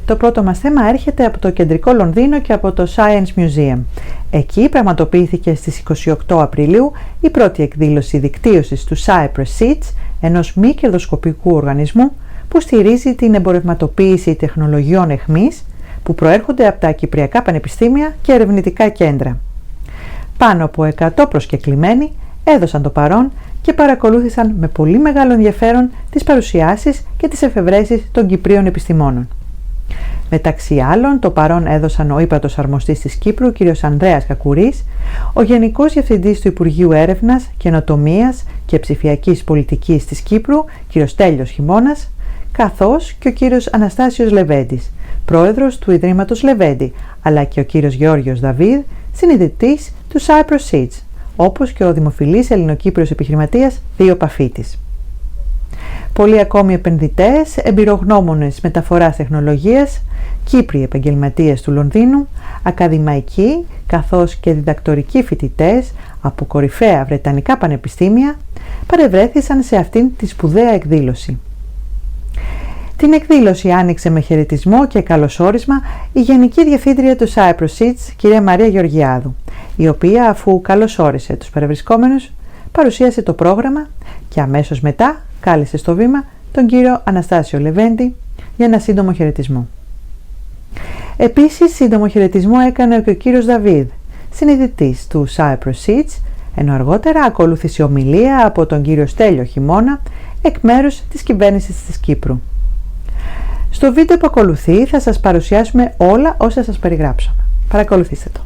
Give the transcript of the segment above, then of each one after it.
Το πρώτο μας θέμα έρχεται από το κεντρικό Λονδίνο και από το Science Museum. Εκεί πραγματοποιήθηκε στις 28 Απριλίου η πρώτη εκδήλωση δικτύωσης του Cyprus Seeds, ενός μη κερδοσκοπικού οργανισμού που στηρίζει την εμπορευματοποίηση τεχνολογιών αιχμής που προέρχονται από τα κυπριακά πανεπιστήμια και ερευνητικά κέντρα. Πάνω από 100 προσκεκλημένοι έδωσαν το παρόν και παρακολούθησαν με πολύ μεγάλο ενδιαφέρον τις παρουσιάσεις και τις εφευρέσεις των Κυπρίων επιστημόνων. Μεταξύ άλλων, το παρόν έδωσαν ο ύπατος αρμοστής της Κύπρου, κ. Ανδρέας Κακουρής, ο Γενικός Διευθυντής του Υπουργείου Έρευνας, Καινοτομίας και Ψηφιακής Πολιτικής της Κύπρου, κ. Στέλιος Χειμώνας, καθώς και ο κ. Αναστάσιος Λεβέντης, πρόεδρος του Ιδρύματος Λεβέντη, αλλά και ο κ. Γεώργιος Δαυίδ, συνειδητής του Cyprus Seeds, όπως και ο δημοφιλής Ελληνοκύπριος επιχειρηματίας Theo Pafitis. Πολλοί ακόμη επενδυτές, εμπειρογνώμονες μεταφοράς τεχνολογίας, Κύπριοι επαγγελματίες του Λονδίνου, ακαδημαϊκοί καθώς και διδακτορικοί φοιτητές από κορυφαία βρετανικά πανεπιστήμια παρευρέθησαν σε αυτήν τη σπουδαία εκδήλωση. Την εκδήλωση άνοιξε με χαιρετισμό και καλωσόρισμα η Γενική Διευθύντρια του Cyprus Seeds, κυρία Μαρία Γεωργιάδου, η οποία, αφού καλωσόρισε τους παρευρισκόμενους, παρουσίασε το πρόγραμμα και αμέσως μετά κάλεσε στο βήμα τον κύριο Αναστάσιο Λεβέντη για ένα σύντομο χαιρετισμό. Επίσης, σύντομο χαιρετισμό έκανε και ο κύριος Δαυίδ, συνειδητής του Cyprus Seeds, ενώ αργότερα ακολούθησε ομιλία από τον κύριο Στέλιο Χειμώνα εκ μέρους της κυβέρνησης της Κύπρου. Στο βίντεο που ακολουθεί θα σας παρουσιάσουμε όλα όσα σας περιγράψαμε. Παρακολουθήστε το.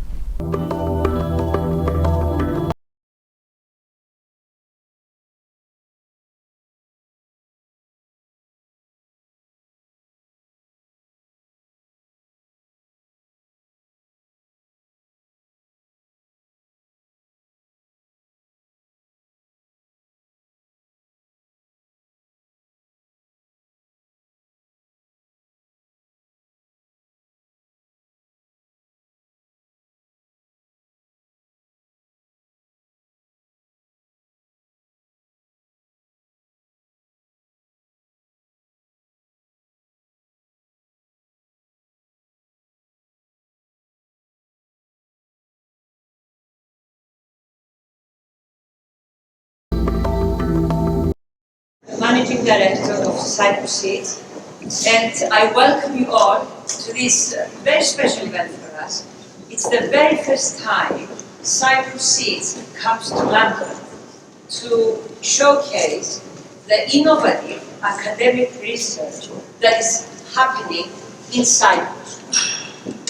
Managing Director of Cyprus Seeds, and I welcome you all to this very special event for us. It's the very first time Cyprus Seeds comes to London to showcase the innovative academic research that is happening in Cyprus.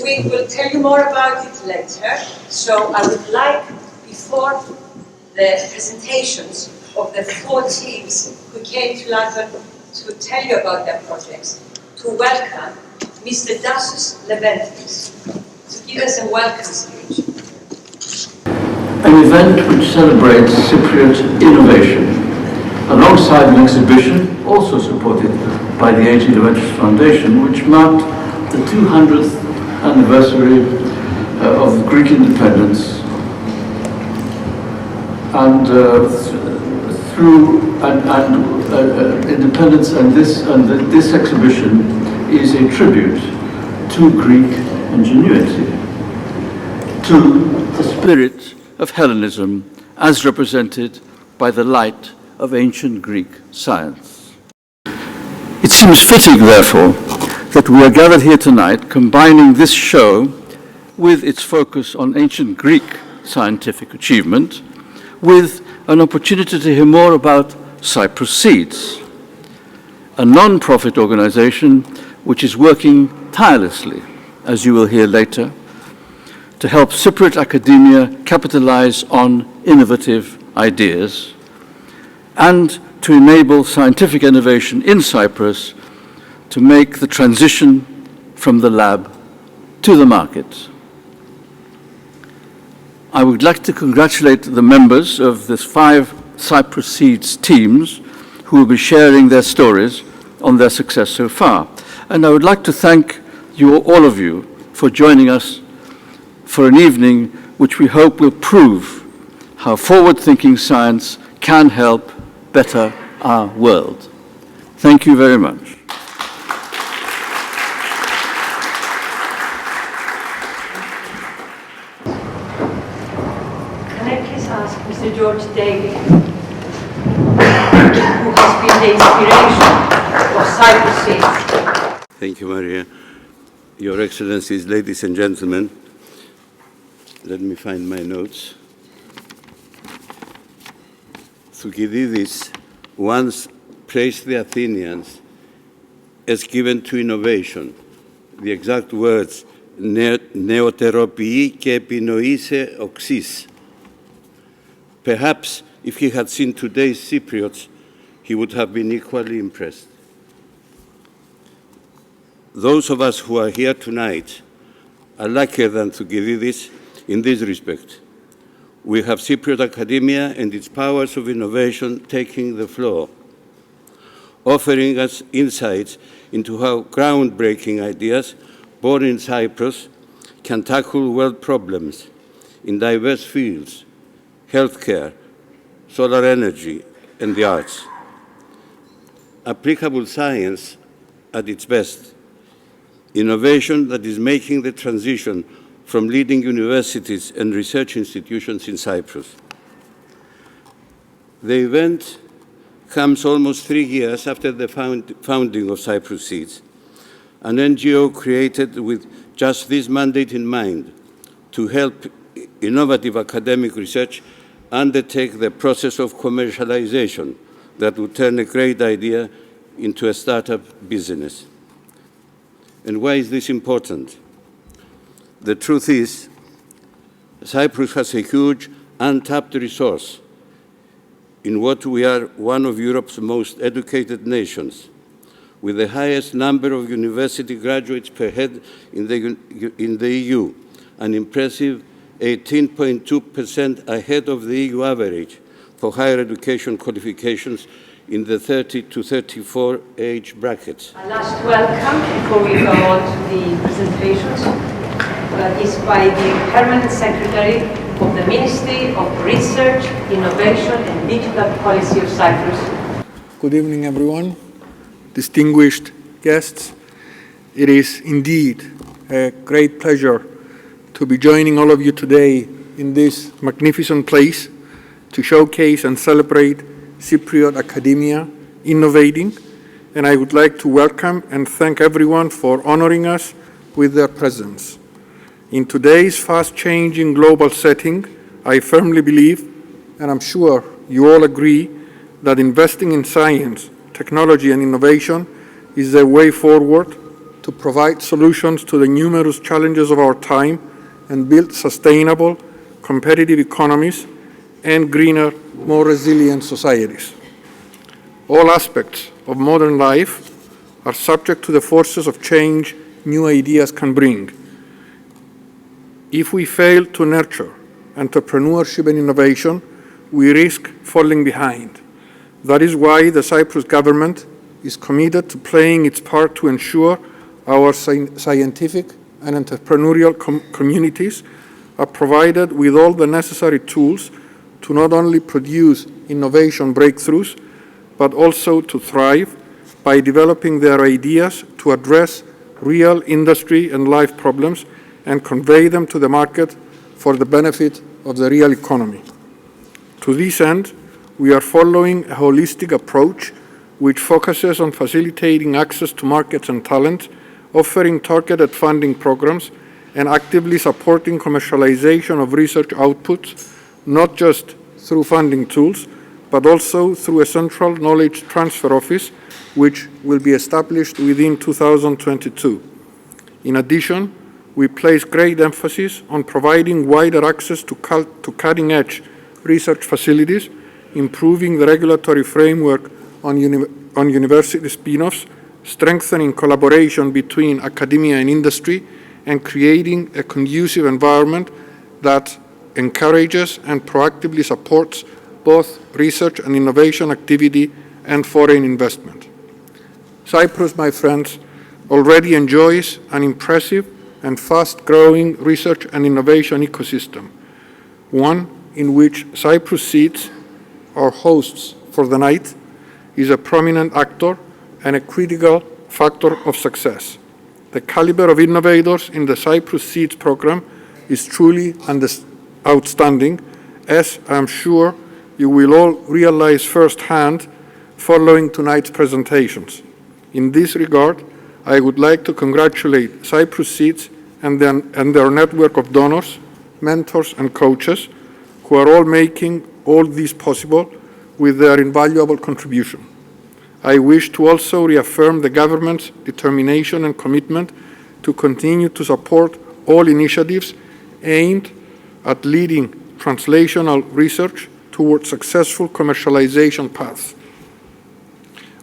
We will tell you more about it later, so I would like, before the presentations of the 4 teams who came to London to tell you about their projects, to welcome Mr. Levendis to give us a welcome speech. An event which celebrates Cypriot innovation, alongside an exhibition also supported by the Εκεί Foundation, which marked the 200th anniversary of Greek independence, and independence, and this exhibition is a tribute to Greek ingenuity, to the spirit of Hellenism as represented by the light of ancient Greek science. It seems fitting, therefore, that we are gathered here tonight combining this show with its focus on ancient Greek scientific achievement with an opportunity to hear more about Cyprus Seeds, a non-profit organization which is working tirelessly, as you will hear later, to help Cypriot academia capitalize on innovative ideas and to enable scientific innovation in Cyprus to make the transition from the lab to the market. I would like to congratulate the members of this 5 Cyprus Seeds teams who will be sharing their stories on their success so far. And I would like to thank you, all of you, for joining us for an evening which we hope will prove how forward-thinking science can help better our world. Thank you very much. Mr. George Daly, who has been the inspiration of Cyprus Seeds. Thank you, Maria. Your Excellencies, ladies and gentlemen, let me find my notes. Thukydides once praised the Athenians as given to innovation. The exact words, neoteropii και επινοήσε οξύς. Perhaps if he had seen today's Cypriots, he would have been equally impressed. Those of us who are here tonight are luckier than Thukydides in this respect. We have Cypriot academia and its powers of innovation taking the floor, offering us insights into how groundbreaking ideas born in Cyprus can tackle world problems in diverse fields: healthcare, solar energy, and the arts. Applicable science at its best, innovation that is making the transition from leading universities and research institutions in Cyprus. The event comes almost 3 years after the founding of Cyprus Seeds, an NGO created with just this mandate in mind, to help innovative academic research undertake the process of commercialization that would turn a great idea into a startup business. And why is this important? The truth is, Cyprus has a huge untapped resource in what we are one of Europe's most educated nations, with the highest number of university graduates per head in the EU, an impressive 18.2% ahead of the EU average for higher education qualifications in the 30 to 34 age brackets. A last welcome before we go on to the presentations is by the Permanent Secretary of the Ministry of Research, Innovation and Digital Policy of Cyprus. Good evening, everyone. Distinguished guests, it is indeed a great pleasure to be joining all of you today in this magnificent place to showcase and celebrate Cypriot academia innovating, and I would like to welcome and thank everyone for honoring us with their presence. In today's fast-changing global setting, I firmly believe, and I'm sure you all agree, that investing in science, technology and innovation is the way forward to provide solutions to the numerous challenges of our time and build sustainable, competitive economies and greener, more resilient societies. All aspects of modern life are subject to the forces of change new ideas can bring. If we fail to nurture entrepreneurship and innovation, we risk falling behind. That is why the Cyprus government is committed to playing its part to ensure our scientific and entrepreneurial communities are provided with all the necessary tools to not only produce innovation breakthroughs, but also to thrive by developing their ideas to address real industry and life problems and convey them to the market for the benefit of the real economy. To this end, we are following a holistic approach which focuses on facilitating access to markets and talent, offering targeted funding programs, and actively supporting commercialization of research outputs, not just through funding tools, but also through a central knowledge transfer office, which will be established within 2022. In addition, we place great emphasis on providing wider access to cutting-edge research facilities, improving the regulatory framework on university spin-offs, strengthening collaboration between academia and industry, and creating a conducive environment that encourages and proactively supports both research and innovation activity and foreign investment. Cyprus, my friends, already enjoys an impressive and fast-growing research and innovation ecosystem, one in which Cyprus Seeds, our hosts for the night, is a prominent actor and a critical factor of success. The caliber of innovators in the Cyprus Seeds program is truly outstanding, as I'm sure you will all realize firsthand following tonight's presentations. In this regard, I would like to congratulate Cyprus Seeds and their network of donors, mentors, and coaches who are all making all this possible with their invaluable contribution. I wish to also reaffirm the government's determination and commitment to continue to support all initiatives aimed at leading translational research towards successful commercialization paths.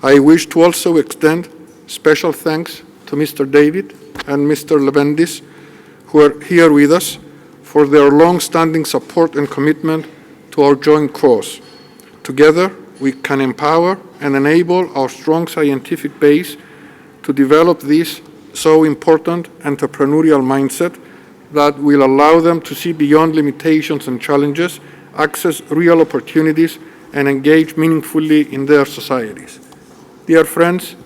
I wish to also extend special thanks to Mr. David and Mr. Levendis, who are here with us, for their long-standing support and commitment to our joint cause. Together, we can empower and enable our strong scientific base to develop this so important entrepreneurial mindset that will allow them to see beyond limitations and challenges, access real opportunities, and engage meaningfully in their societies. Dear friends,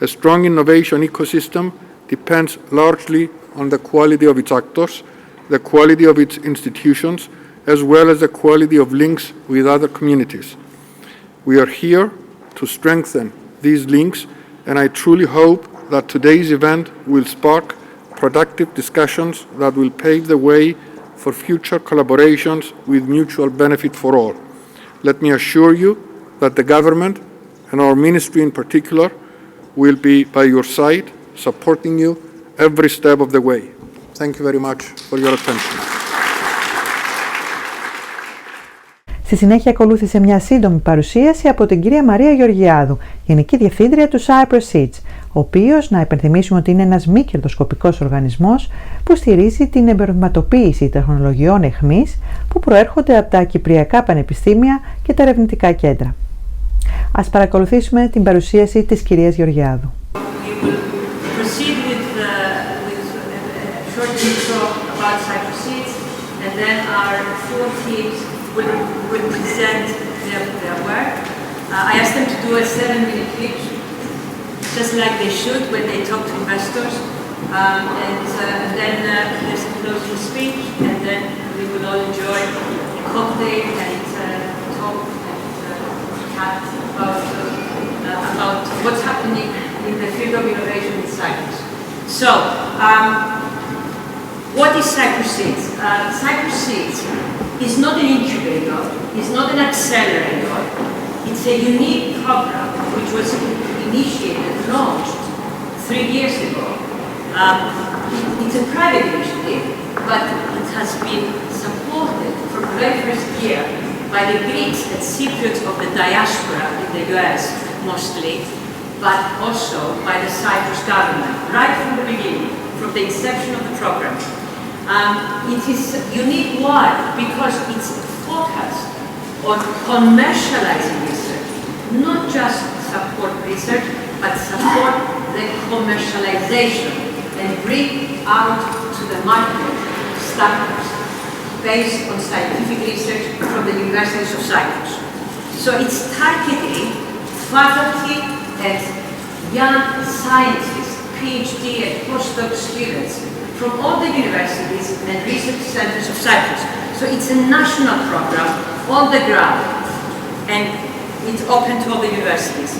a strong innovation ecosystem depends largely on the quality of its actors, the quality of its institutions, as well as the quality of links with other communities. We are here to strengthen these links, and I truly hope that today's event will spark productive discussions that will pave the way for future collaborations with mutual benefit for all. Let me assure you that the government, and our ministry in particular, will be by your side, supporting you every step of the way. Thank you very much for your attention. Στη συνέχεια ακολούθησε μια σύντομη παρουσίαση από την κυρία Μαρία Γεωργιάδου, Γενική Διευθύντρια του Cyprus Seeds, ο οποίος, να υπενθυμίσουμε ότι είναι ένας μη κερδοσκοπικός οργανισμός που στηρίζει την εμπορευματοποίηση τεχνολογιών αιχμής που προέρχονται από τα κυπριακά πανεπιστήμια και τα ερευνητικά κέντρα. Ας παρακολουθήσουμε την παρουσίαση της κυρίας Γεωργιάδου. Will present their work. I asked them to do a 7-minute clip, just like they should when they talk to investors. And then there's a closing speech, and then we will all enjoy a cocktail and talk and chat about what's happening in the field of innovation in Cyprus. So, what is Cyprus Seeds? Cyprus Seeds is not an incubator, it's not an accelerator, it's a unique program which was initiated, launched 3 years ago. It's a private initiative, but it has been supported from the very first year by the Greeks and Cypriots of the diaspora in the US mostly, but also by the Cyprus government, right from the beginning, from the inception of the program. It is unique, why? Because it's focused on commercializing research, not just support research, but support the commercialization and bring out to the market startups based on scientific research from the universities of Cyprus. So it's targeting faculty and young scientists, PhD and postdoc students from all the universities and research centers of Cyprus. So it's a national program on the ground, and it's open to all the universities.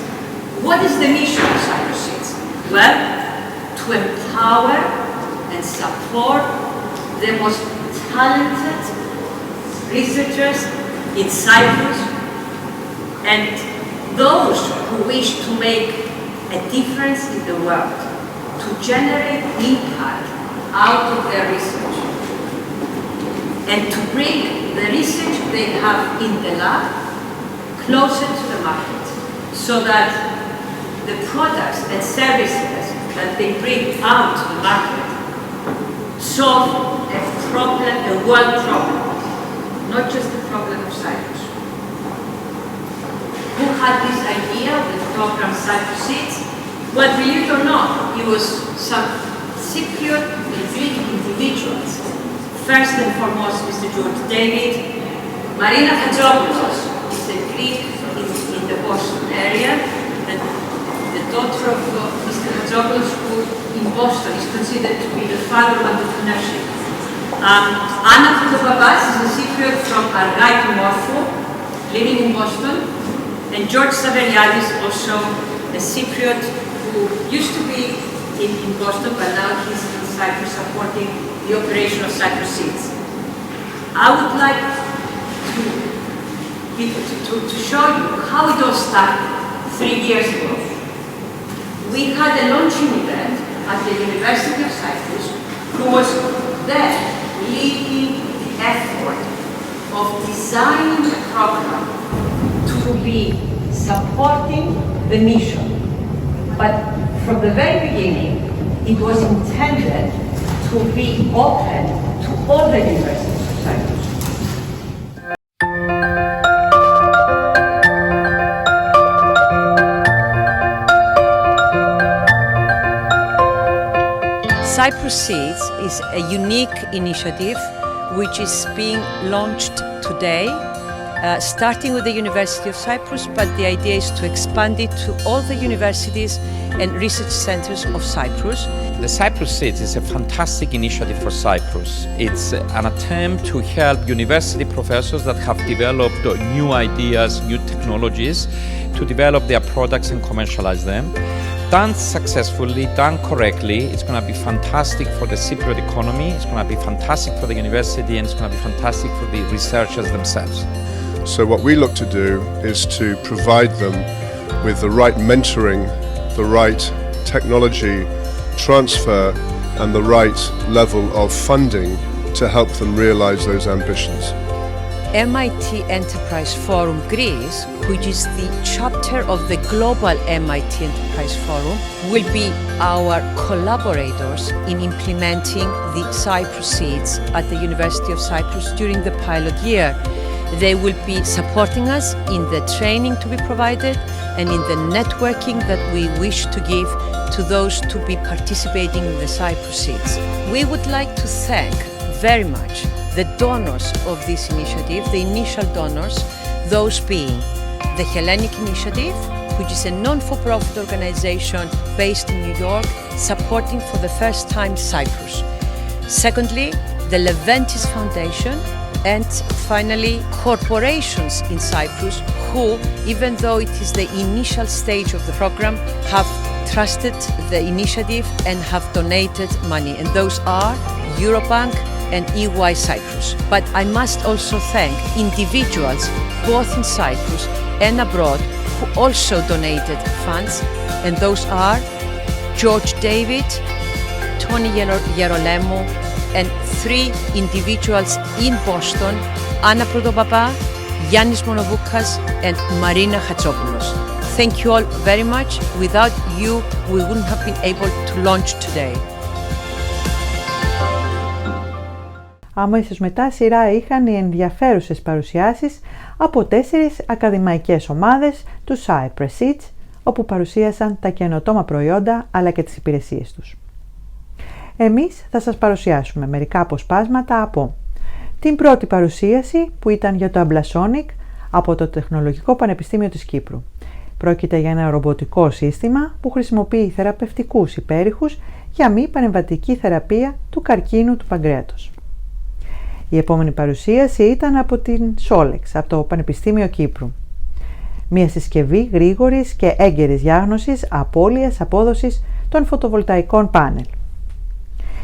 What is the mission of Cyprus Seeds? Well, to empower and support the most talented researchers in Cyprus and those who wish to make a difference in the world, to generate impact out of their research, and to bring the research they have in the lab closer to the market, so that the products and services that they bring out to the market solve a problem, a world problem, not just the problem of Cyprus. Who had this idea of the program Cyprus Seeds? Well, believe it or not, it was some Cypriot and Greek individuals. First and foremost, Mr. George David. Marina Hadjopoulos is a Greek in the Boston area, the daughter of Mr. Hadjopoulos, who in Boston is considered to be the father of entrepreneurship. Anna Pappas is a Cypriot from Argai to Morpho, living in Boston. And George Saveriadis, also a Cypriot who used to be in Boston, but now he's in Cyprus supporting the operation of Cyprus Seeds. I would like to show you how it all started 3 years ago. We had a launching event at the University of Cyprus, who was there leading the effort of designing a program to be supporting the mission. But from the very beginning, it was intended to be open to all the universities of Cyprus. Cyprus Seeds is a unique initiative which is being launched today, starting with the University of Cyprus, but the idea is to expand it to all the universities and research centers of Cyprus. The Cyprus Seeds is a fantastic initiative for Cyprus. It's an attempt to help university professors that have developed new ideas, new technologies, to develop their products and commercialize them. Done successfully, done correctly, it's going to be fantastic for the Cypriot economy, it's going to be fantastic for the university, and it's going to be fantastic for the researchers themselves. So what we look to do is to provide them with the right mentoring, the right technology transfer, and the right level of funding to help them realize those ambitions. MIT Enterprise Forum Greece, which is the chapter of the global MIT Enterprise Forum, will be our collaborators in implementing the Cyprus Seeds at the University of Cyprus during the pilot year. They will be supporting us in the training to be provided and in the networking that we wish to give to those to be participating in the Cyprus Seeds. We would like to thank very much the donors of this initiative, the initial donors, those being the Hellenic Initiative, which is a non-for-profit organization based in New York, supporting for the first time Cyprus. Secondly, the Leventis Foundation, and finally, corporations in Cyprus who, even though it is the initial stage of the program, have trusted the initiative and have donated money. And those are Eurobank and EY Cyprus. But I must also thank individuals, both in Cyprus and abroad, who also donated funds. And those are George David, Tony Gerolemo, and 3 individuals in Boston, Anna Protopapa, Yannis Monovoukas, and Marina Hatsopoulos. Thank you all very much. Without you, we wouldn't have been able to launch today. Αμέσως μετά σειρά είχαν οι ενδιαφέρουσες παρουσιάσεις από 4 ακαδημαϊκές ομάδες του Cyprus Seeds, όπου παρουσίασαν τα καινοτόμα προϊόντα αλλά και τις υπηρεσίες τους. Εμείς θα σας παρουσιάσουμε μερικά αποσπάσματα από την πρώτη παρουσίαση που ήταν για το Amblasonic από το Τεχνολογικό Πανεπιστήμιο της Κύπρου. Πρόκειται για ένα ρομποτικό σύστημα που χρησιμοποιεί θεραπευτικούς υπέρηχους για μη παρεμβατική θεραπεία του καρκίνου του παγκρέατος. Η επόμενη παρουσίαση ήταν από την Solex, από το Πανεπιστήμιο Κύπρου. Μια συσκευή γρήγορης και έγκαιρης διάγνωσης απώλειας απόδοσης των φωτοβολταϊκών πάνελ.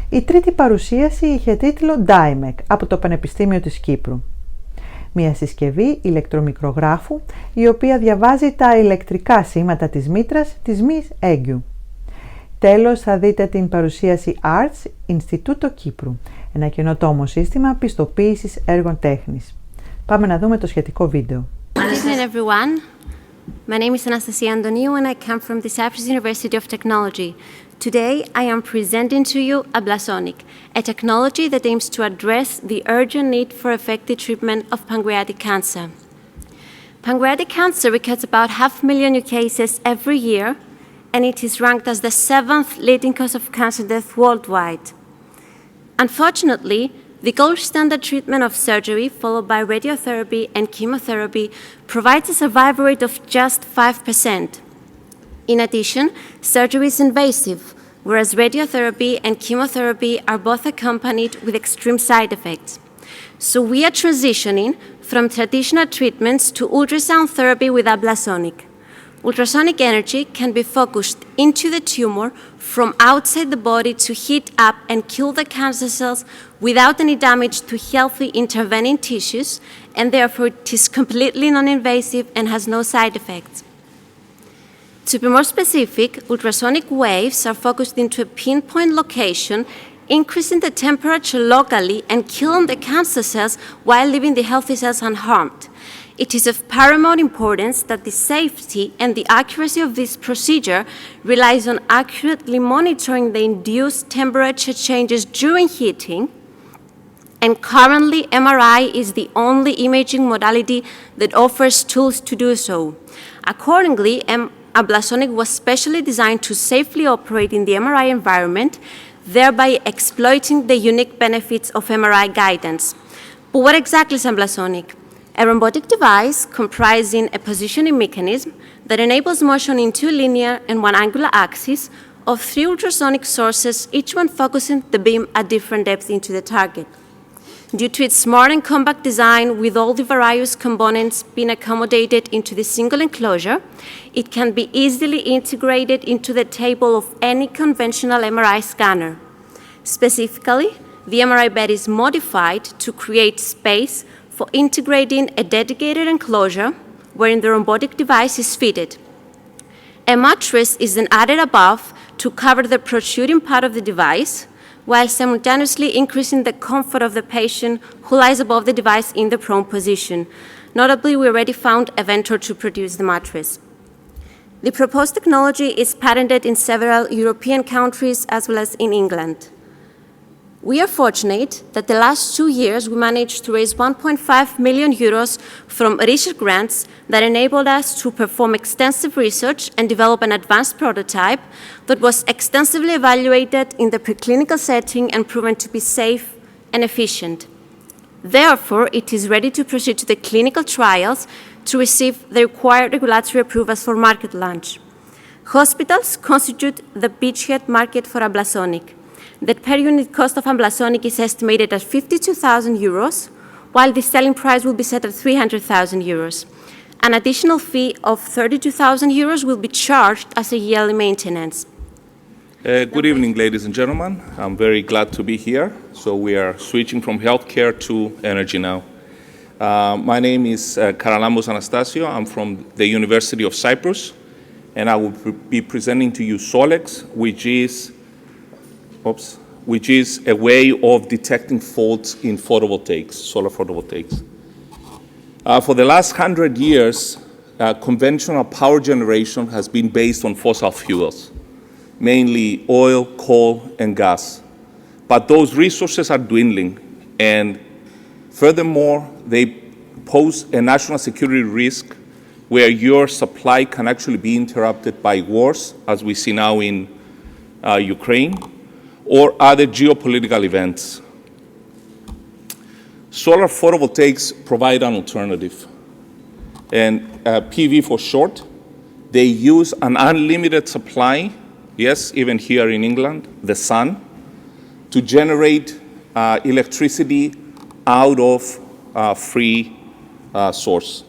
Η τρίτη παρουσίαση είχε τίτλο DIMEC από το Πανεπιστήμιο της Κύπρου. Μια συσκευή ηλεκτρομικρογράφου η οποία διαβάζει τα ηλεκτρικά σήματα της μήτρας της μυς έγκυου. Τέλος θα δείτε την παρουσίαση Arts Ινστιτούτο Κύπρου, ένα καινοτόμο σύστημα πιστοποίησης έργων τέχνης. Πάμε να δούμε το σχετικό βίντεο. Good evening, everyone. My name is Anastasia Antoniou and I come from the Cyprus University of Technology. Today, I am presenting to you Amblasonic, a technology that aims to address the urgent need for effective treatment of pancreatic cancer. Pancreatic cancer records about 500,000 new cases every year, and it is ranked as the 7th leading cause of cancer death worldwide. Unfortunately, the gold standard treatment of surgery, followed by radiotherapy and chemotherapy, provides a survival rate of just 5%. In addition, surgery is invasive, whereas radiotherapy and chemotherapy are both accompanied with extreme side effects. So we are transitioning from traditional treatments to ultrasound therapy with ablasonic. Ultrasonic energy can be focused into the tumor from outside the body to heat up and kill the cancer cells without any damage to healthy intervening tissues, and therefore it is completely non-invasive and has no side effects. To be more specific, ultrasonic waves are focused into a pinpoint location, increasing the temperature locally and killing the cancer cells while leaving the healthy cells unharmed. It is of paramount importance that the safety and the accuracy of this procedure relies on accurately monitoring the induced temperature changes during heating, and currently MRI is the only imaging modality that offers tools to do so. Accordingly, ablasonic was specially designed to safely operate in the MRI environment, thereby exploiting the unique benefits of MRI guidance. But what exactly is ablasonic? A robotic device comprising a positioning mechanism that enables motion in two linear and one angular axes of three ultrasonic sources, each one focusing the beam at different depths into the target. Due to its smart and compact design, with all the various components being accommodated into the single enclosure, it can be easily integrated into the table of any conventional MRI scanner. Specifically, the MRI bed is modified to create space for integrating a dedicated enclosure wherein the robotic device is fitted. A mattress is then added above to cover the protruding part of the device, while simultaneously increasing the comfort of the patient who lies above the device in the prone position. Notably, we already found a vendor to produce the mattress. The proposed technology is patented in several European countries as well as in England. We are fortunate that the last 2 years we managed to raise 1.5 million euros from research grants that enabled us to perform extensive research and develop an advanced prototype that was extensively evaluated in the preclinical setting and proven to be safe and efficient. Therefore, it is ready to proceed to the clinical trials to receive the required regulatory approvals for market launch. Hospitals constitute the beachhead market for ablasonic. The per-unit cost of ablasonic is estimated at 52,000 euros, while the selling price will be set at 300,000 euros. An additional fee of 32,000 euros will be charged as a yearly maintenance. Good evening, ladies and gentlemen. I'm very glad to be here. So we are switching from healthcare to energy now. My name is Karalambos Anastasio. I'm from the University of Cyprus, and I will be presenting to you SOLEX, which is a way of detecting faults in photovoltaics, solar photovoltaics. For the last 100 years, conventional power generation has been based on fossil fuels, mainly oil, coal, and gas. But those resources are dwindling, and furthermore, they pose a national security risk where your supply can actually be interrupted by wars, as we see now in Ukraine, or other geopolitical events. Solar photovoltaics provide an alternative, and PV for short. They use an unlimited supply, yes, even here in England, the sun, to generate electricity out of free source.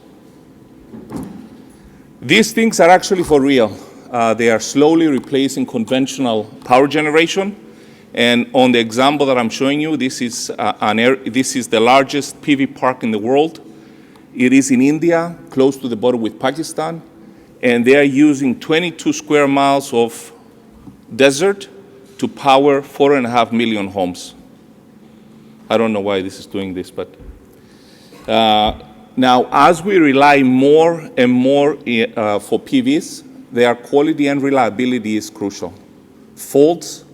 These things are actually for real. They are slowly replacing conventional power generation. And on the example that I'm showing you, this is the largest PV park in the world. It is in India, close to the border with Pakistan, and they are using 22 square miles of desert to power 4.5 million homes. I don't know why this is doing this, but now as we rely more and more for PVs, their quality and reliability is crucial. Faults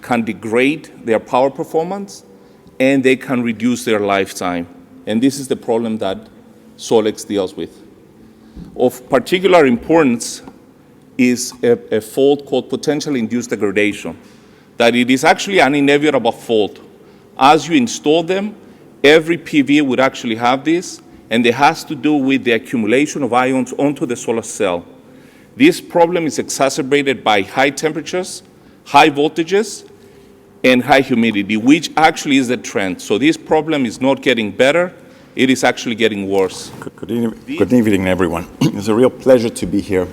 can degrade their power performance, and they can reduce their lifetime. And this is the problem that SOLEX deals with. Of particular importance is a fault called potentially induced degradation, that it is actually an inevitable fault. As you install them, every PV would actually have this, and it has to do with the accumulation of ions onto the solar cell. This problem is exacerbated by high temperatures, high voltages and high humidity, which actually is the trend. So this problem is not getting better, it is actually getting worse. Good evening, everyone. It's a real pleasure to be here.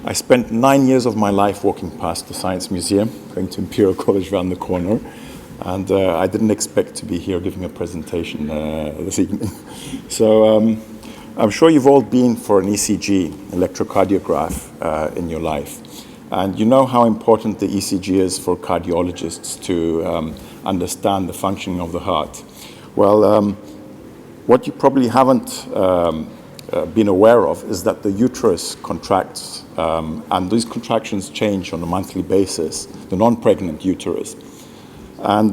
I spent 9 years of my life walking past the Science Museum, going to Imperial College around the corner, and I didn't expect to be here giving a presentation this evening. So I'm sure you've all been for an ECG, electrocardiograph, in your life. And you know how important the ECG is for cardiologists to understand the functioning of the heart. Well, what you probably haven't been aware of is that the uterus contracts, and these contractions change on a monthly basis, the non-pregnant uterus. And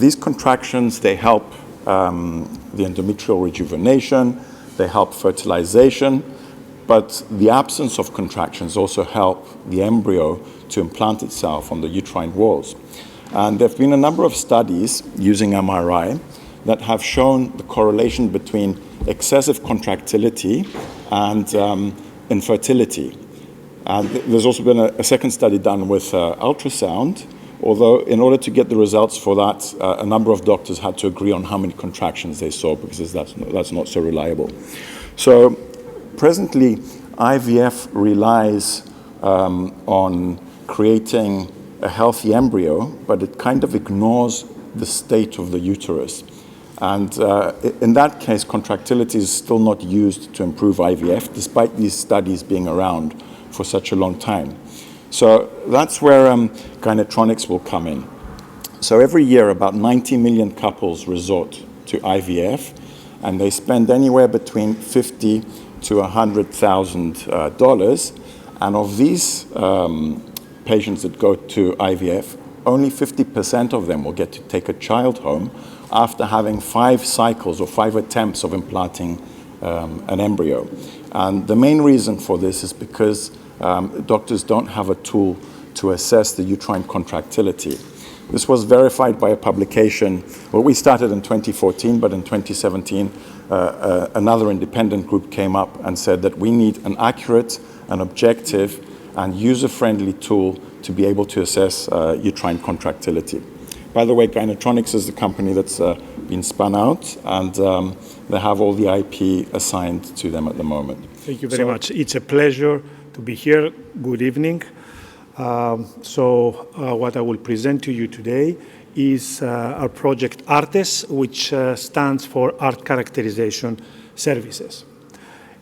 these contractions, they help the endometrial rejuvenation, they help fertilization, but the absence of contractions also help the embryo to implant itself on the uterine walls. And there have been a number of studies using MRI that have shown the correlation between excessive contractility and infertility. And there's also been a second study done with ultrasound, although in order to get the results for that, a number of doctors had to agree on how many contractions they saw, because that's not so reliable. So presently, IVF relies on creating a healthy embryo, but it kind of ignores the state of the uterus. And in that case, contractility is still not used to improve IVF, despite these studies being around for such a long time. So that's where gynatronics will come in. So every year, about 90 million couples resort to IVF, and they spend anywhere between $50,000 to $100,000. And of these patients that go to IVF, only 50% of them will get to take a child home after having 5 cycles or 5 attempts of implanting an embryo. And the main reason for this is because doctors don't have a tool to assess the uterine contractility. This was verified by a publication. Well, we started in 2014, but in 2017, another independent group came up and said that we need an accurate, an objective, and user-friendly tool to be able to assess uterine contractility. By the way, Gynatronics is the company that's been spun out, and they have all the IP assigned to them at the moment. Thank you very much. It's a pleasure to be here. Good evening. What I will present to you today is our project ARTES, which stands for Art Characterization Services.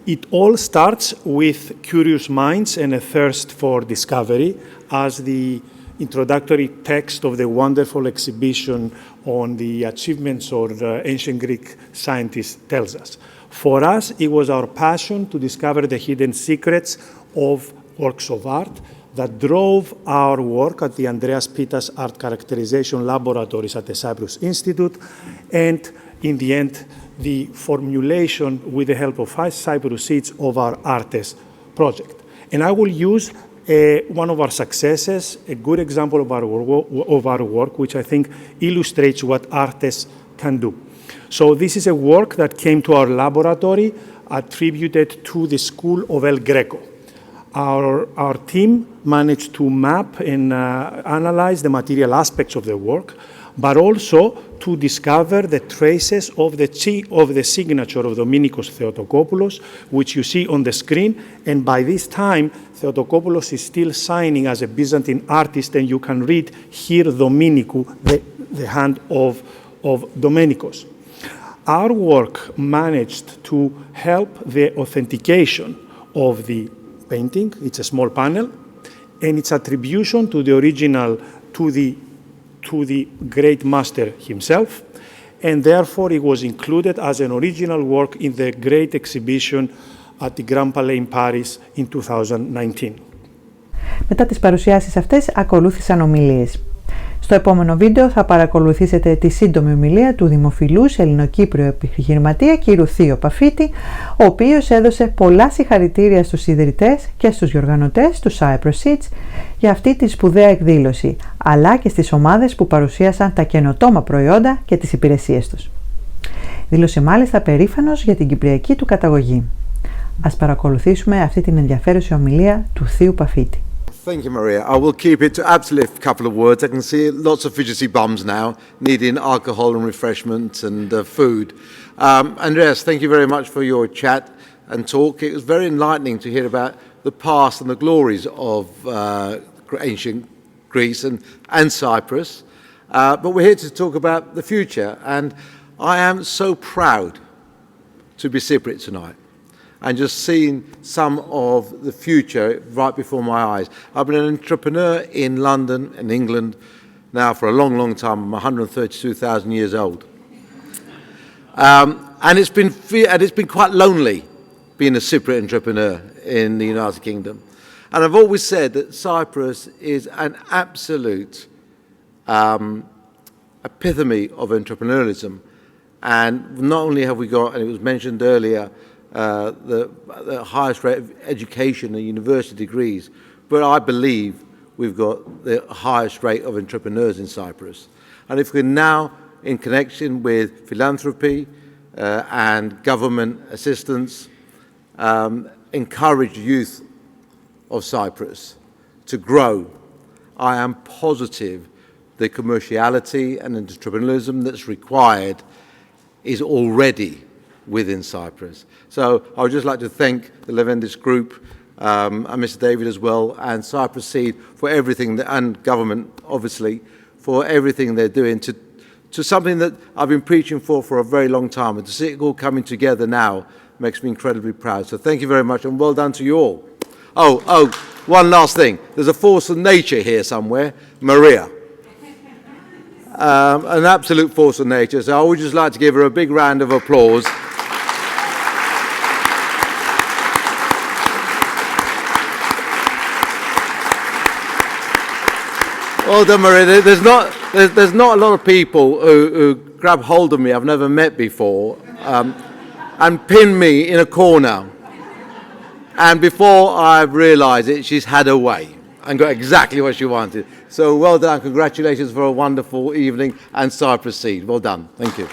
It all starts with curious minds and a thirst for discovery, as the introductory text of the wonderful exhibition on the achievements of ancient Greek scientists tells us. For us, it was our passion to discover the hidden secrets of works of art that drove our work at the Andreas Pitas Art Characterization Laboratories at the Cyprus Institute, and in the end, the formulation, with the help of Cyprus Seeds, of our ARTES project. And I will use one of our successes, a good example of our work, which I think illustrates what ARTES can do. So this is a work that came to our laboratory attributed to the School of El Greco. Our team managed to map and analyze the material aspects of the work, but also to discover the traces of the signature of Dominikos Theotokopoulos, which you see on the screen. And by this time, Theotokopoulos is still signing as a Byzantine artist, and you can read here Dominikou, the hand of Domenikos. Our work managed to help the authentication of the painting. It's a small panel, and its attribution to the original, to the great master himself, and therefore it was included as an original work in the great exhibition at the Grand Palais in Paris in 2019. Μετά τις παρουσιάσεις αυτές ακολούθησαν ομιλίες. Στο επόμενο βίντεο θα παρακολουθήσετε τη σύντομη ομιλία του δημοφιλούς Ελληνοκύπριου επιχειρηματία κ. Theo Pafitis, ο οποίος έδωσε πολλά συγχαρητήρια στους ιδρυτές και στους διοργανωτές του Cyprus Seeds για αυτή τη σπουδαία εκδήλωση, αλλά και στις ομάδες που παρουσίασαν τα καινοτόμα προϊόντα και τις υπηρεσίες τους. Δήλωσε μάλιστα περήφανος για την κυπριακή του καταγωγή. Ας παρακολουθήσουμε αυτή την ενδιαφέρουσα ομιλία του Θείου Pafitis. Thank you, Maria. I will keep it to absolutely a couple of words. I can see lots of fidgety bums now, needing alcohol and refreshment and food. Andreas, thank you very much for your chat and talk. It was very enlightening to hear about the past and the glories of ancient Greece and Cyprus. But we're here to talk about the future, and I am so proud to be Cypriot tonight and just seeing some of the future right before my eyes. I've been an entrepreneur in London and England now for a long, long time. I'm 132,000 years old. And it's been quite lonely being a Cypriot entrepreneur in the United Kingdom. And I've always said that Cyprus is an absolute epitome of entrepreneurialism. And not only have we got, and it was mentioned earlier, the highest rate of education and university degrees, but I believe we've got the highest rate of entrepreneurs in Cyprus. And if we're now in connection with philanthropy and government assistance, encourage youth of Cyprus to grow, I am positive the commerciality and entrepreneurialism that's required is already within Cyprus. So I would just like to thank the Levendis Group and Mr. David as well, and Cyprus Seed for everything, and government obviously, for everything they're doing to something that I've been preaching for a very long time, and to see it all coming together now makes me incredibly proud. So thank you very much, and well done to you all. Oh, one last thing. There's a force of nature here somewhere, Maria. An absolute force of nature. So I would just like to give her a big round of applause. Well done, Maria. There's not a lot of people who grab hold of me I've never met before and pin me in a corner. And before I've realised it, she's had her way and got exactly what she wanted. So well done, congratulations for a wonderful evening, and Cyprus Seed. Well done. Thank you.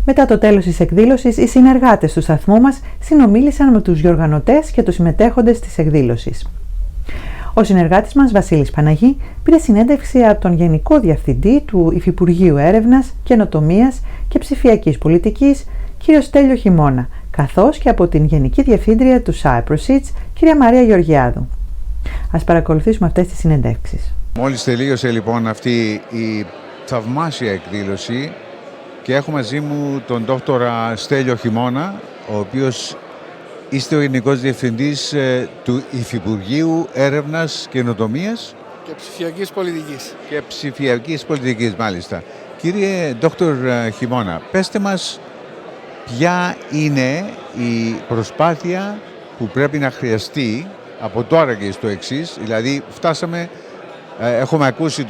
Μετά το τέλος της εκδήλωσης, οι συνεργάτες του σταθμού μας συνομίλησαν με τους διοργανωτές και τους συμμετέχοντες της εκδήλωσης. Ο συνεργάτης μας, Βασίλης Παναγή, πήρε συνέντευξη από τον Γενικό Διευθυντή του Υφυπουργείου Έρευνας, Καινοτομίας και Ψηφιακής Πολιτικής, κύριο Στέλιο Χειμώνα, καθώς και από την Γενική Διευθύντρια του Cyprus Seeds, κυρία Μαρία Γεωργιάδου. Ας παρακολουθήσουμε αυτές τις συνεντεύξεις. Μόλις τελείωσε λοιπόν αυτή η θαυμάσια εκδήλωση και έχω μαζί μου τον δόκτορα Στέλιο Χειμώνα, ο οποίος είστε ο Γενικός Διευθυντής του Υφυπουργείου Έρευνας, Καινοτομίας και Ψηφιακής Πολιτικής. Και Ψηφιακής Πολιτικής, μάλιστα. Κύριε Δόκτωρ Χειμώνα, πέστε μας ποια είναι η προσπάθεια που πρέπει να χρειαστεί από τώρα και στο εξής. Δηλαδή φτάσαμε, έχουμε ακούσει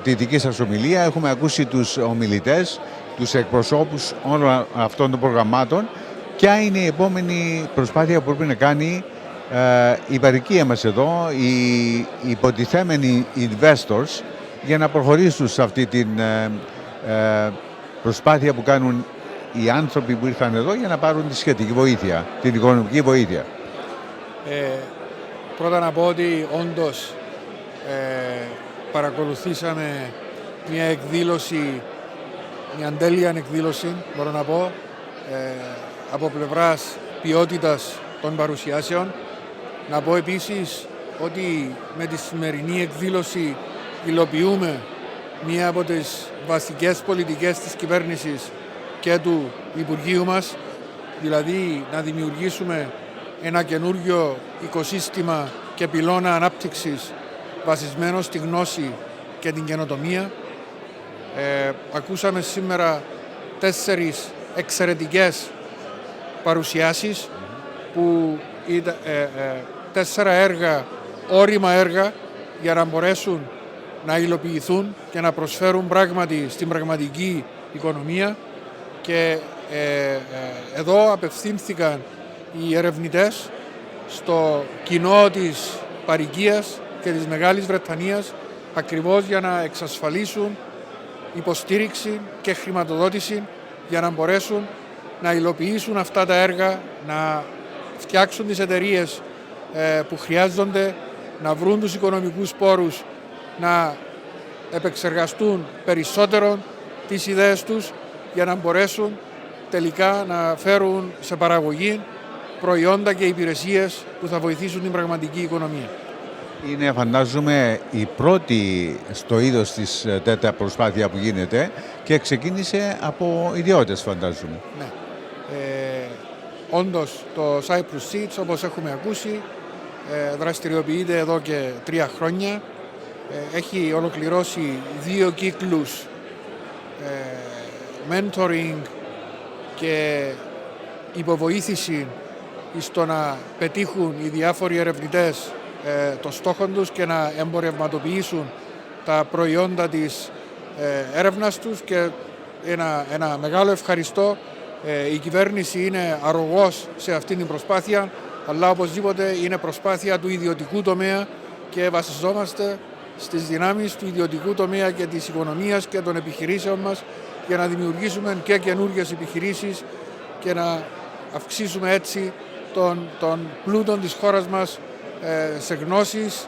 τη δική σας ομιλία, έχουμε ακούσει τους ομιλητές, τους εκπροσώπους όλων αυτών των προγραμμάτων. Ποια είναι η επόμενη προσπάθεια που πρέπει να κάνει η παροικία μας εδώ, οι υποτιθέμενοι investors, για να προχωρήσουν σε αυτή την προσπάθεια που κάνουν οι άνθρωποι που ήρθαν εδώ για να πάρουν τη σχετική βοήθεια, την οικονομική βοήθεια. Πρώτα να πω ότι όντως παρακολουθήσαμε μια εκδήλωση, μια τέλεια εκδήλωση, μπορώ να πω, από πλευράς ποιότητας των παρουσιάσεων. Να πω επίσης ότι με τη σημερινή εκδήλωση υλοποιούμε μία από τις βασικές πολιτικές της κυβέρνησης και του Υπουργείου μας, δηλαδή να δημιουργήσουμε ένα καινούργιο οικοσύστημα και πυλώνα ανάπτυξης βασισμένο στη γνώση και την καινοτομία. Ακούσαμε σήμερα 4 εξαιρετικές παρουσιάσεις που ήταν 4 έργα, όρημα έργα για να μπορέσουν να υλοποιηθούν και να προσφέρουν πράγματι στην πραγματική οικονομία, και εδώ απευθύνθηκαν οι ερευνητές στο κοινό της παροικίας και της Μεγάλης Βρετανίας ακριβώς για να εξασφαλίσουν υποστήριξη και χρηματοδότηση για να μπορέσουν να υλοποιήσουν αυτά τα έργα, να φτιάξουν τις εταιρείες που χρειάζονται να βρουν τους οικονομικούς πόρους να επεξεργαστούν περισσότερο τις ιδέες τους για να μπορέσουν τελικά να φέρουν σε παραγωγή προϊόντα και υπηρεσίες που θα βοηθήσουν την πραγματική οικονομία. Είναι, φαντάζομαι, η πρώτη στο είδος της τέτοια προσπάθεια που γίνεται και ξεκίνησε από ιδιώτες, φαντάζομαι. Ναι. Όντως, το Cyprus Seeds, όπως έχουμε ακούσει, δραστηριοποιείται εδώ και 3 χρόνια. Έχει ολοκληρώσει 2 κύκλους mentoring και υποβοήθηση στο να πετύχουν οι διάφοροι ερευνητές το στόχο τους και να εμπορευματοποιήσουν τα προϊόντα της έρευνας τους, και ένα μεγάλο ευχαριστώ. Η κυβέρνηση είναι αρρωγός σε αυτήν την προσπάθεια, αλλά οπωσδήποτε είναι προσπάθεια του ιδιωτικού τομέα και βασιζόμαστε στις δυνάμεις του ιδιωτικού τομέα και της οικονομίας και των επιχειρήσεων μας για να δημιουργήσουμε και καινούργιες επιχειρήσεις και να αυξήσουμε έτσι τον πλούτο της χώρας μας σε γνώσεις,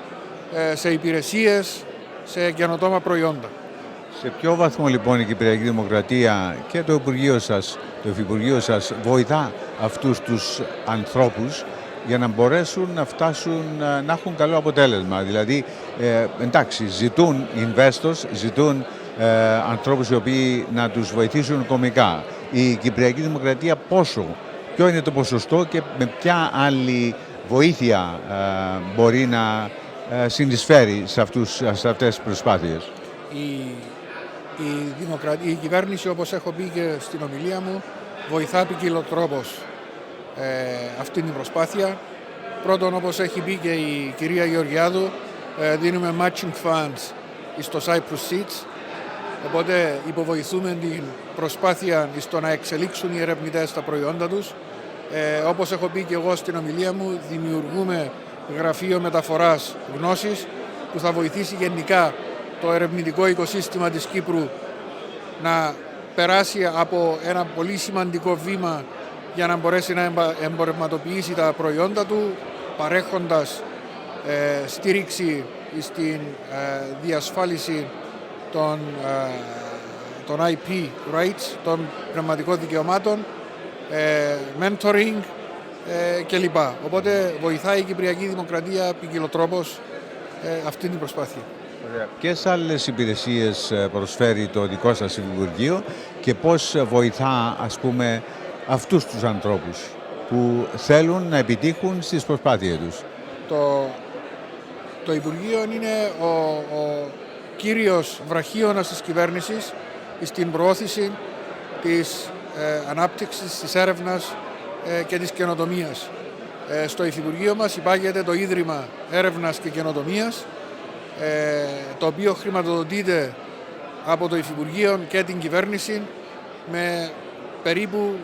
σε υπηρεσίες, σε καινοτόμα προϊόντα. Σε ποιο βαθμό λοιπόν η Κυπριακή Δημοκρατία και το Υπουργείο σας, το Υφυπουργείο σας βοηθά αυτούς τους ανθρώπους για να μπορέσουν να φτάσουν να έχουν καλό αποτέλεσμα? Δηλαδή, εντάξει, ζητούν investors, ζητούν ανθρώπους οι οποίοι να τους βοηθήσουν οικονομικά. Η Κυπριακή Δημοκρατία ποιο είναι το ποσοστό και με ποια άλλη βοήθεια μπορεί να συνεισφέρει σε αυτές τις προσπάθειες? Η κυβέρνηση, όπως έχω πει και στην ομιλία μου, βοηθά ποικιλοτρόπως αυτή την προσπάθεια. Πρώτον, όπως έχει πει και η κυρία Γεωργιάδου, δίνουμε matching funds στο Cyprus Seeds, οπότε υποβοηθούμε την προσπάθεια στο να εξελίξουν οι ερευνητές τα προϊόντα τους. Όπως έχω πει και εγώ στην ομιλία μου, δημιουργούμε γραφείο μεταφοράς γνώσης που θα βοηθήσει γενικά το ερευνητικό οικοσύστημα της Κύπρου να περάσει από ένα πολύ σημαντικό βήμα για να μπορέσει να εμπορευματοποιήσει τα προϊόντα του, παρέχοντας στήριξη στην διασφάλιση των IP rights, των πνευματικών δικαιωμάτων, mentoring κλπ. Οπότε βοηθάει η Κυπριακή Δημοκρατία ποικιλοτρόπως αυτή την προσπάθεια. Ποιες άλλες υπηρεσίες προσφέρει το δικό σας Υπουργείο και πώς βοηθά, ας πούμε, αυτούς τους ανθρώπους που θέλουν να επιτύχουν στις προσπάθειες τους? Το Υπουργείο είναι ο κύριος βραχίωνας της κυβέρνησης στην προώθηση της ανάπτυξης, της έρευνας και της καινοτομίας. Στο Υφυπουργείο μας υπάγεται το Ίδρυμα Έρευνας και Καινοτομίας, το οποίο χρηματοδοτείται από το Υφυπουργείο και την κυβέρνηση με περίπου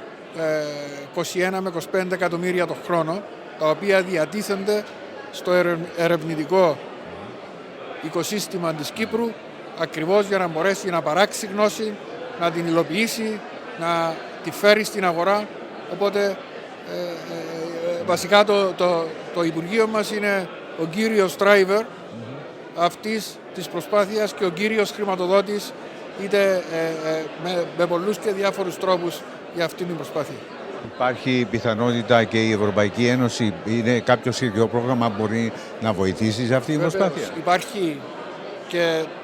21 με 25 εκατομμύρια το χρόνο, τα οποία διατίθενται στο ερευνητικό οικοσύστημα της Κύπρου, ακριβώς για να μπορέσει να παράξει γνώση, να την υλοποιήσει, να τη φέρει στην αγορά. Οπότε βασικά το Υπουργείο μας είναι ο κύριος driver αυτής της προσπάθειας και ο κύριος χρηματοδότης, είτε με πολλούς και διάφορους τρόπους για αυτήν την προσπάθεια. Υπάρχει πιθανότητα και η Ευρωπαϊκή Ένωση, είναι κάποιο σχετικό πρόγραμμα που μπορεί να βοηθήσει σε αυτή την προσπάθεια?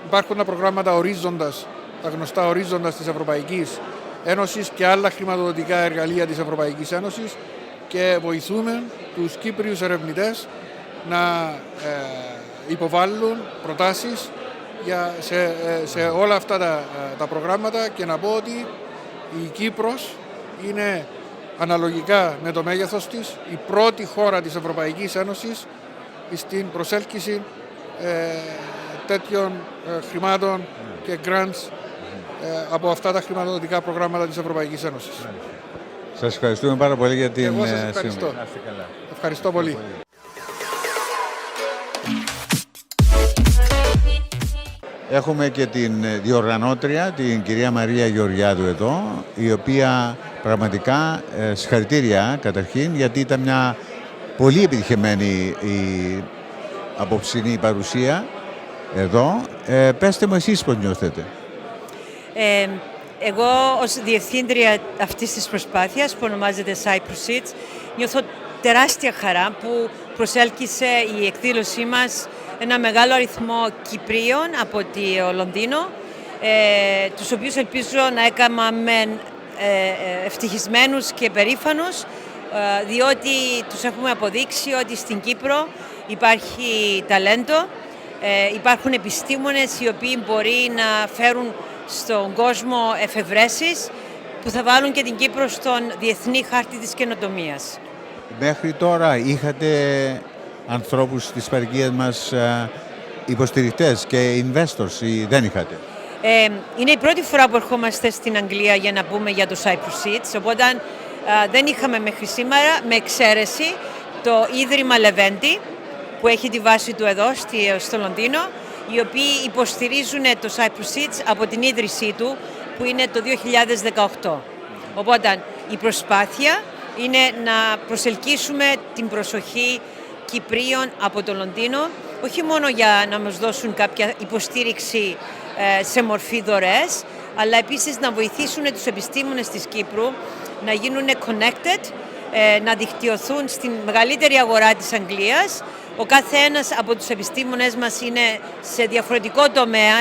Υπάρχουν τα προγράμματα ορίζοντας, τα γνωστά ορίζοντας της Ευρωπαϊκής Ένωσης και άλλα χρηματοδοτικά εργαλεία της Ευρωπαϊκής Ένωσης, και βοηθούμε τους Κύπριους ερευνητές να υποβάλλουν προτάσεις σε όλα αυτά τα προγράμματα, και να πω ότι η Κύπρος είναι αναλογικά με το μέγεθος της η πρώτη χώρα της Ευρωπαϊκής Ένωσης στην προσέλκυση τέτοιων χρημάτων και grants από αυτά τα χρηματοδοτικά προγράμματα της Ευρωπαϊκής Ένωσης. Σας ευχαριστούμε πάρα πολύ για την Εγώ σας ευχαριστώ. Ευχαριστώ πολύ. Έχουμε και την διοργανώτρια, την κυρία Μαρία Γεωργιάδου εδώ, η οποία πραγματικά συγχαρητήρια καταρχήν, γιατί ήταν μια πολύ επιτυχημένη η απόψινή παρουσία εδώ. Πέστε μου εσείς πώς νιώθετε. Εγώ ως διευθύντρια αυτής της προσπάθειας που ονομάζεται Cyprus Seeds νιώθω τεράστια χαρά που προσέλκυσε η εκδήλωσή μας ένα μεγάλο αριθμό Κυπρίων από το Λονδίνο, τους οποίους ελπίζω να έκαναμε ευτυχισμένους και περήφανους, διότι τους έχουμε αποδείξει ότι στην Κύπρο υπάρχει ταλέντο, υπάρχουν επιστήμονες οι οποίοι μπορεί να φέρουν στον κόσμο εφευρέσεις που θα βάλουν και την Κύπρο στον διεθνή χάρτη της καινοτομίας. Μέχρι τώρα είχατε ανθρώπους της παροικίας μας υποστηρικτές και investors ή δεν είχατε? Είναι η πρώτη φορά που ερχόμαστε στην Αγγλία για να πούμε για το Cyprus Seeds, οπότε δεν είχαμε μέχρι σήμερα, με εξαίρεση το Ίδρυμα Λεβέντη, που έχει τη βάση του εδώ στο Λονδίνο, οι οποίοι υποστηρίζουν το Cyprus Seeds από την ίδρυσή του, που είναι το 2018. Οπότε η προσπάθεια είναι να προσελκύσουμε την προσοχή Κυπρίων από το Λονδίνο, όχι μόνο για να μας δώσουν κάποια υποστήριξη σε μορφή δωρεές, αλλά επίσης να βοηθήσουν τους επιστήμονες της Κύπρου να γίνουν connected, να δικτυωθούν στην μεγαλύτερη αγορά της Αγγλίας. Ο κάθε ένας από τους επιστήμονες μας είναι σε διαφορετικό τομέα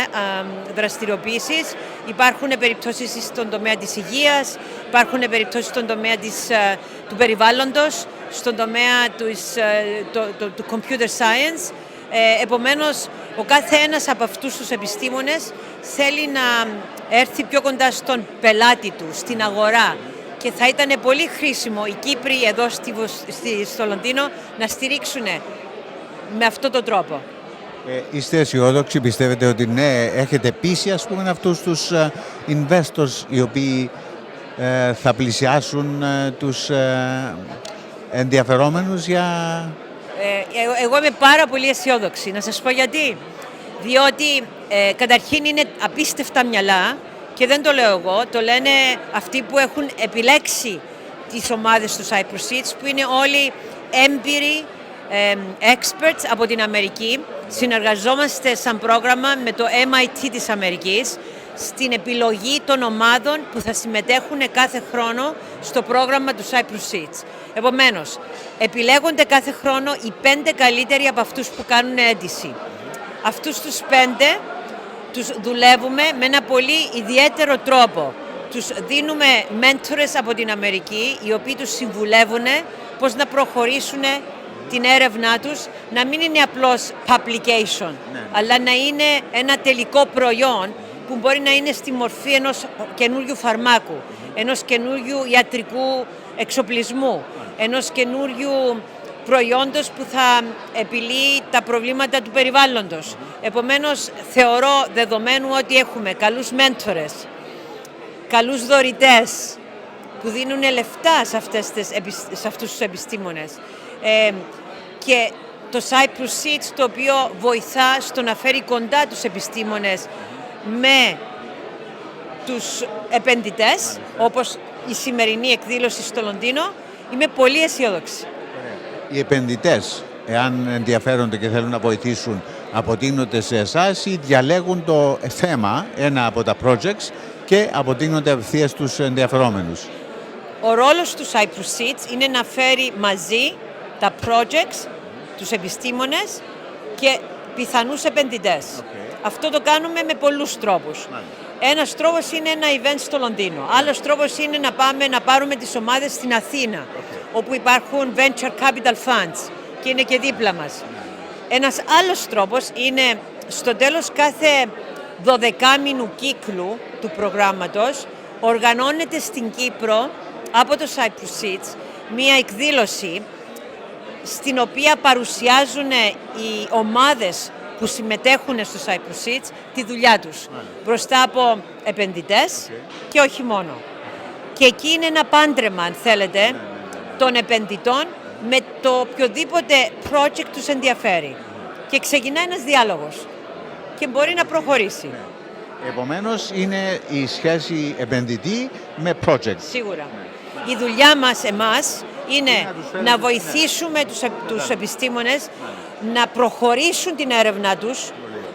δραστηριοποίησης. Υπάρχουν περιπτώσεις στον τομέα της υγείας, υπάρχουν περιπτώσεις στον τομέα του περιβάλλοντος, στον τομέα του computer science. Επομένως, ο κάθε ένας από αυτούς τους επιστήμονες θέλει να έρθει πιο κοντά στον πελάτη του, στην αγορά. Και θα ήταν πολύ χρήσιμο οι Κύπροι εδώ στο Λονδίνο να στηρίξουν με αυτόν τον τρόπο. Είστε αισιόδοξοι, πιστεύετε ότι ναι, έχετε πείσει ας πούμε αυτούς τους investors οι οποίοι θα πλησιάσουν τους ενδιαφερόμενους για... Εγώ είμαι πάρα πολύ αισιόδοξη. Να σας πω γιατί. Διότι καταρχήν είναι απίστευτα μυαλά και δεν το λέω εγώ, το λένε αυτοί που έχουν επιλέξει τις ομάδες του Cyprus Seeds, που είναι όλοι έμπειροι experts από την Αμερική. Συνεργαζόμαστε σαν πρόγραμμα με το MIT της Αμερικής στην επιλογή των ομάδων που θα συμμετέχουν κάθε χρόνο στο πρόγραμμα του Cyprus Seeds. Επομένως, επιλέγονται κάθε χρόνο οι 5 καλύτεροι από αυτούς που κάνουν αίτηση. Αυτούς τους 5 τους δουλεύουμε με ένα πολύ ιδιαίτερο τρόπο. Τους δίνουμε μέντορες από την Αμερική, οι οποίοι τους συμβουλεύουν πώς να προχωρήσουν την έρευνά τους, να μην είναι απλώς publication, αλλά να είναι ένα τελικό προϊόν που μπορεί να είναι στη μορφή ενός καινούριου φαρμάκου, ενός καινούριου ιατρικού εξοπλισμού, ενός καινούριου προϊόντος που θα επιλύει τα προβλήματα του περιβάλλοντος. Επομένως, θεωρώ δεδομένου ότι έχουμε καλούς μέντορες, καλούς δωρητές που δίνουν λεφτά σε αυτούς τους επιστήμονες και το Cyprus Seeds, το οποίο βοηθά στο να φέρει κοντά τους επιστήμονες με τους επενδυτές, όπως η σημερινή εκδήλωση στο Λονδίνο, είμαι πολύ αισιόδοξη. Οι επενδυτές, εάν ενδιαφέρονται και θέλουν να βοηθήσουν, αποτείνονται σε εσάς ή διαλέγουν το θέμα, ένα από τα projects, και αποτείνονται απευθείας στους ενδιαφερόμενους? Ο ρόλος του Cyprus Seeds είναι να φέρει μαζί τα projects, τους επιστήμονες και πιθανούς επενδυτές. Αυτό το κάνουμε με πολλούς τρόπους. Ένας τρόπος είναι ένα event στο Λονδίνο. Άλλος τρόπος είναι να πάμε να πάρουμε τις ομάδες στην Αθήνα, όπου υπάρχουν venture capital funds και είναι και δίπλα μας. Ένας άλλος τρόπος είναι στο τέλος κάθε 12μηνου κύκλου του προγράμματος οργανώνεται στην Κύπρο από το Cyprus Seeds μία εκδήλωση στην οποία παρουσιάζουν οι ομάδες που συμμετέχουν στο Cyprus Seeds τη δουλειά τους μπροστά από επενδυτές και όχι μόνο. Και εκεί είναι ένα πάντρεμα, αν θέλετε, των επενδυτών με το οποιοδήποτε project τους ενδιαφέρει. Και ξεκινά ένας διάλογος και μπορεί να προχωρήσει. Επομένως, είναι η σχέση επενδυτή με project. Σίγουρα. Η δουλειά μας, εμάς, είναι να βοηθήσουμε τους επιστήμονες να προχωρήσουν την έρευνά τους,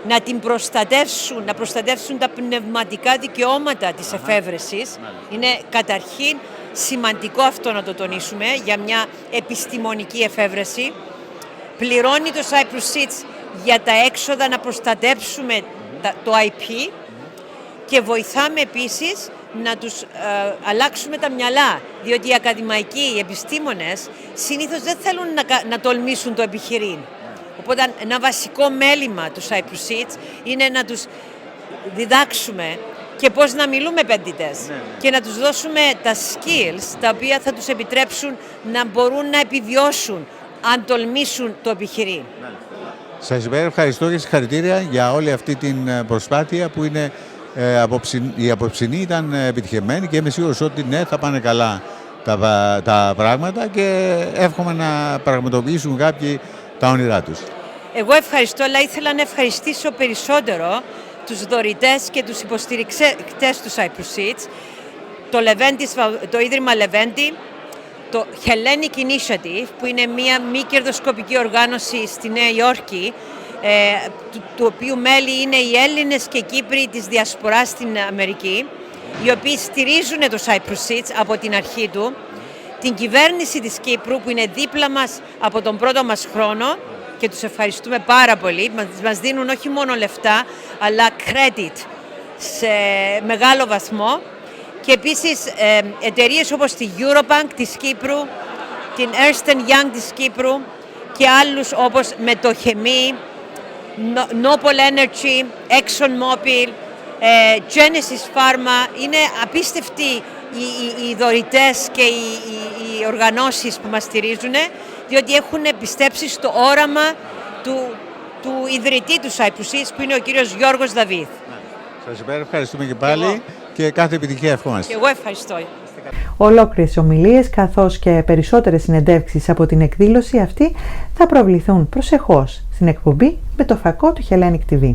να την προστατεύσουν, να προστατεύσουν τα πνευματικά δικαιώματα της εφεύρεσης. Είναι καταρχήν σημαντικό αυτό να το τονίσουμε για μια επιστημονική εφεύρεση. Πληρώνει το Cyprus Seeds για τα έξοδα να προστατεύσουμε το IP και βοηθάμε επίσης να τους αλλάξουμε τα μυαλά, διότι οι ακαδημαϊκοί, οι επιστήμονες συνήθως δεν θέλουν να τολμήσουν το επιχειρήν. Οπότε ένα βασικό μέλημα του Cyprus Seeds είναι να τους διδάξουμε και πώς να μιλούμε επενδυτές και να τους δώσουμε τα skills τα οποία θα τους επιτρέψουν να μπορούν να επιβιώσουν αν τολμήσουν το επιχειρήν. Σας ευχαριστώ και συγχαρητήρια για όλη αυτή την προσπάθεια που είναι η απόψινή ήταν επιτυχημένη και είμαι σίγουρος ότι ναι, θα πάνε καλά τα πράγματα και εύχομαι να πραγματοποιήσουν κάποιοι τα όνειρά τους. Εγώ ευχαριστώ, αλλά ήθελα να ευχαριστήσω περισσότερο τους δωρητές και τους υποστηρικτές του Cyprus Seeds, το Ίδρυμα Λεβέντη, το Hellenic Initiative, που είναι μια μη κερδοσκοπική οργάνωση στη Νέα Υόρκη, του οποίου μέλη είναι οι Έλληνες και Κύπροι της Διασποράς στην Αμερική, οι οποίοι στηρίζουν το Cyprus Seeds από την αρχή του, την κυβέρνηση της Κύπρου που είναι δίπλα μας από τον πρώτο μας χρόνο και τους ευχαριστούμε πάρα πολύ. Μας δίνουν όχι μόνο λεφτά, αλλά credit σε μεγάλο βαθμό. Και επίσης εταιρείες όπως τη Eurobank της Κύπρου, την Ernst & Young της Κύπρου και άλλους όπως με το Chemie, Nopal Energy, Exxon Mobil, Genesis Pharma. Είναι απίστευτοι οι δωρητές και οι οργανώσεις που μας στηρίζουν, διότι έχουν πιστέψει στο όραμα του ιδρυτή του Cyprus Seeds, που είναι ο κύριος Γεώργιος Δαυίδ. Σας ευχαριστούμε και πάλι και κάθε επιτυχία ευχόμαστε. Και εγώ ευχαριστώ. Ολόκληρες ομιλίες καθώς και περισσότερες συνεντεύξεις από την εκδήλωση αυτή θα προβληθούν προσεχώς στην εκπομπή με το φακό του Hellenic TV.